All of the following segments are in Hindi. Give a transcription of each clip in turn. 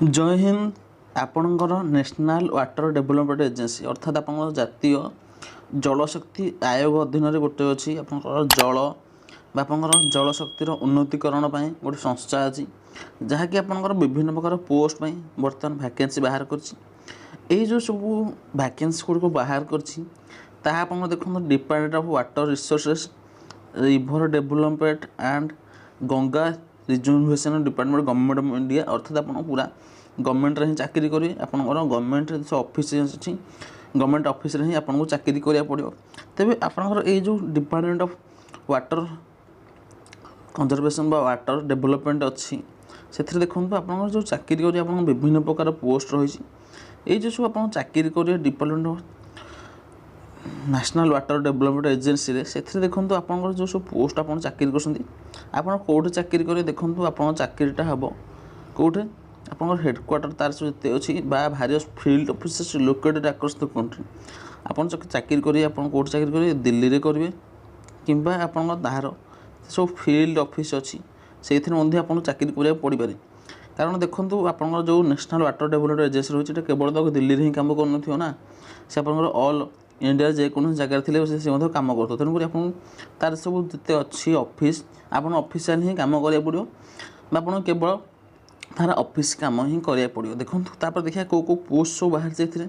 जय हिंद। आपणकर नेशनल वाटर डेवलपमेंट एजेंसी अर्थात आप जातीय जलशक्ति आयोग अधीन गोटे अच्छी आप जल जलशक्तिर उन्नतीकरण गोटे संस्था अच्छी जहाँकि आपंकर विभिन्न प्रकार पोस्ट बर्तमान वैकेंसी बाहर कर जो सब वैकेंसी गुड़ बाहर कर देखो department of water resources river development and Ganga rejuvenation department government of India अर्थात आप पूरा गवर्नमेंट रे चाकरी करेंगे आपंकर गवर्नमेंट ऑफिस अच्छी गवर्नमेंट ऑफिस रे आपको चाकरी करा पड़ो तेज आपंकर जो department of water conservation water development अच्छी से देखो आप जो चाकरी करेंगे आप विभिन्न प्रकार पोस्ट रही जो सब आप चाकरी करेंगे department of national water development agency रे से देखो आप जो सब पोस्ट आप चाकरी करोटे चाकरी करेंगे देखो आप चाकरीटा हम कौटे आप हेडक्वार्टर तार सब अच्छी various field office located across the country आप चाकरी करेंगे आप कौट चाकरी करेंगे दिल्ली में करेंगे कि तार सब फील्ड ऑफिस अच्छी से आप चाकरी करा पड़ पारे कारण देखो आप जो नेशनल वाटर डेवलपमेंट एजेंसी रही है केवल तो दिल्ली में ही कम कर ना से आप ऑल इंडिया जेकोसी जगार थे से कम करते तेणुक आप तार सब जिते अच्छी ऑफिस आप ऑफिशियल ही कम करा पड़ो आप केवल तार ऑफिस कम ही करा पड़ो देखो तापर देखिए कौ कौ पोस्ट सब बाहर जाए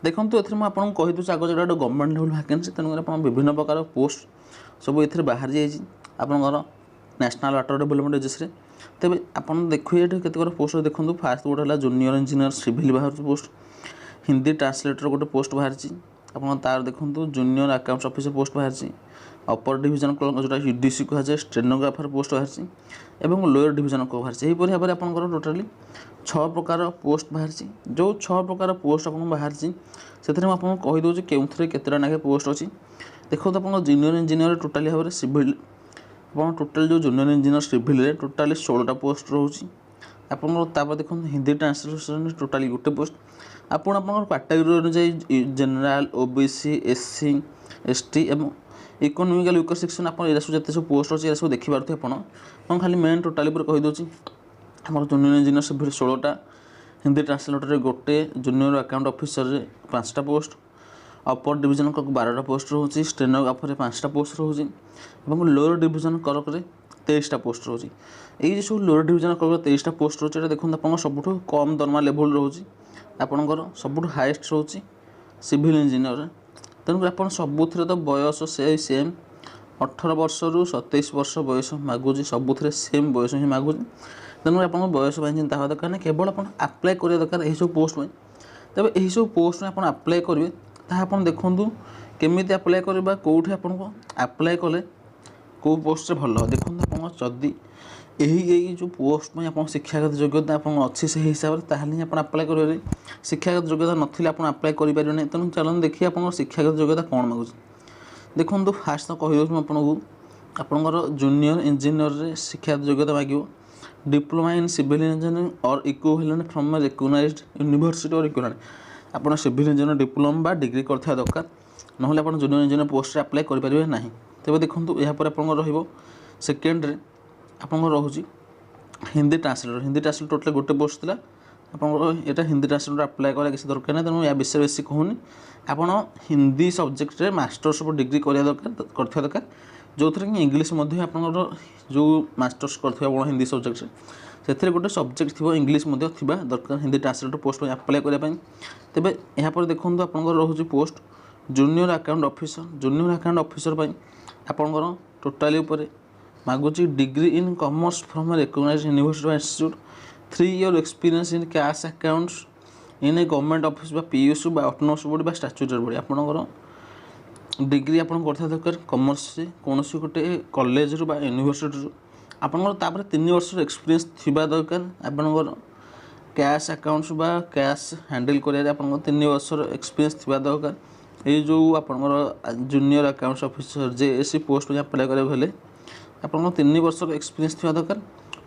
देखो ये मुझे कही दूसरी आगे जो गवर्नमेंट लेवल वैकेंसी तेणुक आप विभिन्न प्रकार पोस्ट सब ये बाहर जाइए आपंकर नेशनल वाटर डेवलपमेंट एजेंसी तेज आप देखिए केत पोस्ट देखो फास्ट गोटे है जूनियर इंजीनियर सिविल बाहर पोस्ट हिंदी ट्रांसलेटर गोटे पोस्ट बाहर आप तार देखो जूनियर अकाउंट्स ऑफिसर पोस्ट बाहर अपर डिविजन जो यूडीसी कहुए स्टेनोग्राफर पोस्ट बाहर और लोअर डिविजन को बाहर यहीपरि भाव में आप टोटाली 6 प्रकार पोस्ट बाहर जो 6 प्रकार पोस्ट आप बाहर से आपको कहीदे के केतटा नाखे पोस्ट अच्छी देखो तो आप जूनियर इंजीनियर टोटाली भाव में सिविल आप टोटाल जो जूनियर इंजीनियर सिविल टोटाली 16टा पोस्ट रोचे आप देखो हिंदी ट्रांसलेशन टोटाली गोटे पोस्ट आप कैटेगरी अनुसार जनरल ओबीसी एससी एसटी एवं इकोनॉमिकल वीकर सेक्शन आप जिते सब पोस्ट अच्छे सब देखिपे आप खाली मेन टोटाली पर कहीदे आम जूनियर इंजीनियर सिविल 16टा हिंदी ट्रांसलेटर गोटे जूनियर अकाउंट ऑफिसर 5टा पोस्ट अपर डिविजन क्लर्क 12टा पोस्ट रोचे स्टेनोग्राफर 5टा पोस्ट रोचे और लोअर डिविजन क्लर्क 23टा पोस्ट रोचे ये सब लोअर डिविजन क्लर्क 23टा पोस्ट रोचे देखो आप सबुठ कम दरमा लेवल रोचे आपणकर सबुठ हाएस्ट रोचे सिविल इंजीनियर तेणुक आप सबुथ तो बयस से सेम 18 वर्ष रु 27 वर्ष बयस मागुच सबुथ सेम बयस ही मागुच तेणुक आप बयस चिंता हवा दरकार नहीं केवल आप आप्लाय करा दरकार यही सब पोस्ट में तेज यही सब पोस्ट में आप आप्लाय करेंगे आप देखूँ केमी आप्लाय करवा कौटे आपको आप्लाय कले कौ पोस्ट भल देखो आप जदि यही जो पोस्ट में आप शिक्षागत योग्यता आप अच्छी से हिसाब से ताल आप आप्लाय करेंगे शिक्षागत योग्यता नथिले आप आप्लाय करेंगे नहीं तेणु चलन देखिए आप शिक्षागत योग्यता कौन मागुच देखो फास्ट तो कहीदे आपको आपंकर जूनियर इंजीनियर शिक्षागत योग्यता मांग डिप्लोमा इन सिविल इंजीनियरिंग और इक्विवेलेंट फ्रॉम रिकग्नाइज्ड यूनिवर्सिटी और इक्विवेलेंट आप सिविल इंजीनियर डिप्लोमा डिग्री करथिबा दरकार नहले आप जूनियर इंजीनियर पोस्ट रे अप्लाई करि परिबे नाही तेबे देखंतु यहाँ पर आपंकर रहिबो सेकेंड रे आपंकर रहउची हिंदी ट्रांसलेटर टोटल गोटे पोस्ट थिला आपंकर एटा हिंदी ट्रांसलेटर अप्लाई करा किसी दरकार नहीं तेणु या विषय बेसी कहूनी आपन हिंदी सब्जेक्ट रे मास्टर्स डिग्री करिया दरकार जो थी इंग्लीश आपंकर जो मास्टर्स कर हिंदी सब्जेक्ट से गोटे सब्जेक्ट थी इंग्लीश दरकार हिंदी ट्रांसलेटर पोस्ट में अप्लाई करने तेज यहाँ पर देखो आपंकर रोचे पोस्ट जूनियर अकाउंट ऑफिसर आपंकर टोटाली मागुची degree in commerce from recognised university institute 3 year experience in cash accounts in a government office PUC autonomous body statutory body आपंकर डिग्री आप दरकार कॉमर्स से कौन गोटे कॉलेज रू यूनिवर्सिटी आपंकर 3 वर्ष एक्सपीरियंस थिबा दरकार आपंकर कैश अकाउंट्स कैश हैंडल करिया आपंकर 3 वर्ष एक्सपीरियंस थिबा दरकार ये जो आपंकर junior accounts officer JSC post में अप्लाई करेंगे हेले आपंकर 3 वर्ष एक्सपीरियंस थिबा दरकार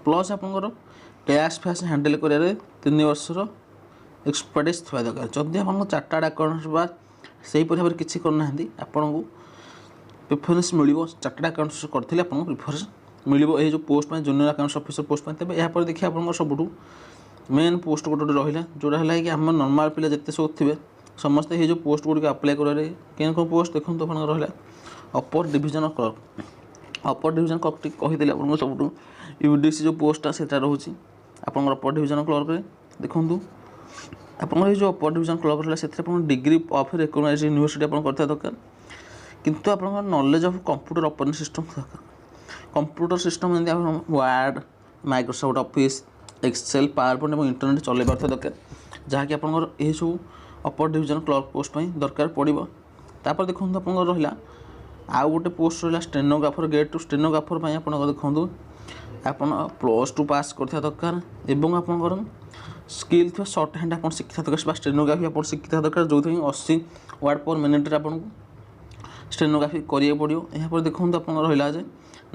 प्लस आपंकर कैश फैश हैंडल करिया 3 वर्ष एक्सपर्टाइज थिबा दरकार जदि आपंकर चार्टर्ड अकाउंट्स से भाव में किसी करना आपन को प्रिफरेन्स मिल चार्टर्ड अकाउंट्स करते आपको प्रिफरेन्स मिल जो पोस्ट में जूनियर अकाउंट्स ऑफिसर पोस्ट में तेज यहाँ पर देखिए आप सब मेन पोस्ट गोटे गोटे रहा जोटा है कि आम नर्माल पिला जिते सब थे समस्ते ये जो पोस्ट गुड़िक आप्लाय करेंगे कौन कौन पोस्ट देखो आप रहा अपर डिविजन क्लर्क अपर डिविजन क्लर्क कहीदे आपको सब यूडीसी जो पोस्टा से रोचे आप अपर डिविजन क्लर्क देखूँ आप जो अपर डिविजन क्लर्क रहा से डिग्री ऑफ रिकग्नाइज्ड यूनिवर्सिटी आप करता दरकार किंतु आप knowledge of computer operating system दरकार कंप्यूटर सिस्टम जमी Word Microsoft Office Excel PowerPoint और इंटरनेट चल पार्थ दरकार जहाँकि आप ये सब अपर डिविजन क्लर्क पोस्ट दरकार पड़ो तापर देखो आप रहा आउ गोटे पोस्ट रहा स्टेनोग्राफर गेट टू स्टेनोग्राफर आप देखो आप +2 पास करता दरकार एवं आप स्किल थी सर्ट हैंड आप शिखा दरकार स्टेनोग्राफी आप शिखा दरकार जो 80 वर्ड पर मिनिट आपको स्टेनोग्राफी करिए पड़ो यहाँ देखो आप रहा है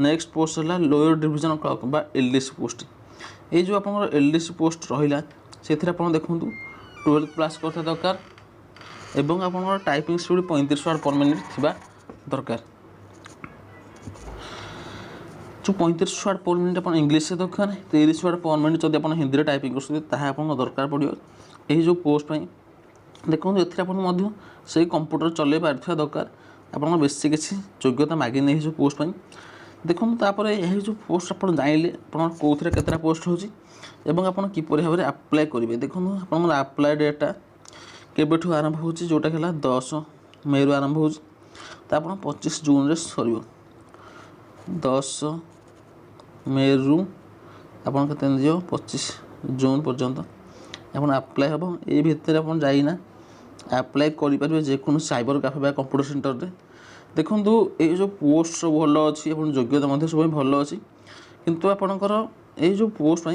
नेक्स्ट पोस्ट है लोअर डिविजन क्लर्क बा एलडीसी पोस्ट ये जो आप एलडीसी पोस्ट रहा से आप देखूँ 12 क्लास करता दरकार एवं आप typing speed 35 word per minute थी दरकार जो 35 वर्ड पर मिनिट आप इंग्लीश से दरकार 30 वर्ड पर मिनिट जब आप हिंदी टाइपिंग कर दरकार पड़ो यही जो पोस्ट देखो ये से कंप्यूटर चल पार्थ दरकार आप बेसी किसी योग्यता मागे नहीं जो पोस्ट देखो तापर यही जो पोस्ट आप जाइले कौन केतटा पोस्ट होची एवं आप किपर भाव में आप्लाय करेंगे देखो आप आप्लाय डेटा केबेठू आरंभ हो जोटा है 10 मे रु आरंभ हो 25 जून सर 10 मे रु आप 25 जून पर्यंत आप आप्लाय हम ये भितर आप जाइना आप्लाय करेंगे जेको साइबर कैफे कंप्यूटर सेंटर में देखो ये जो पोस्ट सब भल अच्छी योग्यता सब भल अच्छी किंतु आपणकर ये जो पोस्ट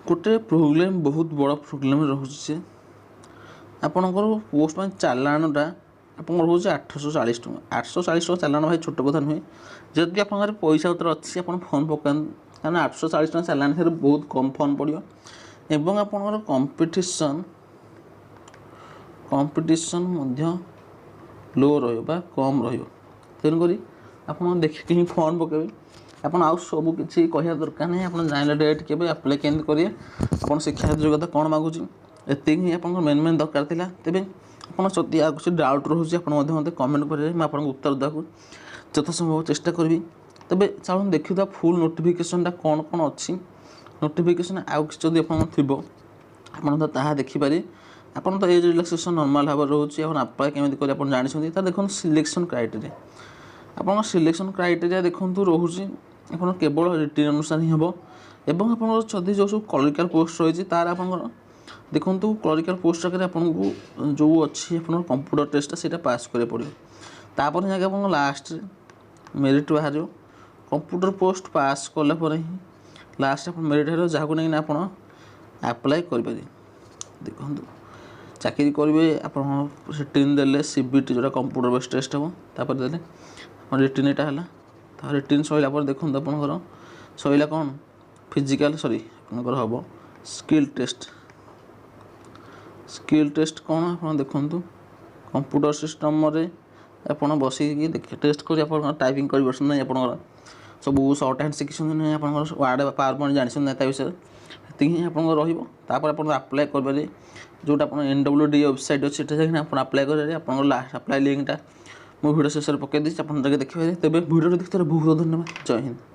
गोटे प्रोब्लेम बहुत बड़ प्रोब्लेम रोचे आपणकर पोस्ट चालाणटा आप रोचे 840 टका 840 टका चालाण भाई छोट कथा नुहे जदि आप पैसा उतर अच्छी आप फर्म पका कारण 840 टका चालाण थे बहुत कम फर्म पड़ो एवं आपणकर कंपटीशन लो रहा कम तेणुक आप देखिए ही फर्म पकेबे आप सब किसी कह दरकार नहीं आप जान डेट के आप्लाय केमती करेंगे आप शिक्षा योग्यता कौन मागुच ये ही आप मेन दरकार था तेज आप जदि कुछ डाउट रोचे आप मत कमेंट करेंगे मुझे आपको उत्तर देवाक यथासंभव चेष्टा करी तेज चलो देखा फुल नोटिफिकेशनटा कौन कौन अच्छी नोटिफिकेशन आउ कि थी आप देखिपारे आप तो एज रिलैक्सेशन नॉर्मल भाव रोचे आप्लाय केमती कर जानते देखो सिलेक्शन क्राइटेरिया आप सिलेक्शन क्राइटेरिया देखो रोचे आप केवल रिटिन अनुसार ही हम एवं आप जो सब क्लरिकल पोस्ट रही तार आप देखो क्लरिकल पोस्ट आगे आपको जो अच्छी आप कंप्यूटर टेस्ट से पास करें पड़ो तापर जाके आप लास्ट मेरिट बाहर कंप्यूटर पोस्ट पास कलापर ही लास्ट आप मेरिट बाहर जहाँ नहीं आप आप्लाय करेंगे देखो चाकरी करेंगे आप रिटिन देले सीबीटी जो कंप्यूटर बेस्ड टेस्ट हम तापर देले रिटिन यहाँ है रिटिन सैला पर देखो आप सैला कौन फिजिकल सॉरी आपंकर हम स्किल टेस्ट कौन आप देखु कंप्यूटर सिस्टम आप बस टेस्ट कर टाइपिंग कर ना आप सब सर्ट हैंड शिखी ना आप वार्ड पावर पॉइंट जानते विषय ही आप आप्लाय करेंगे जोटा आप NWD वेबसाइट अच्छे आप आप्लाय करेंगे आप लास्ट आप्लाय लिंकटा मो वीडियो शेष पकई दी आप देखिए तेज वीडियो देखते बहुत धन्यवाद जय हिंद।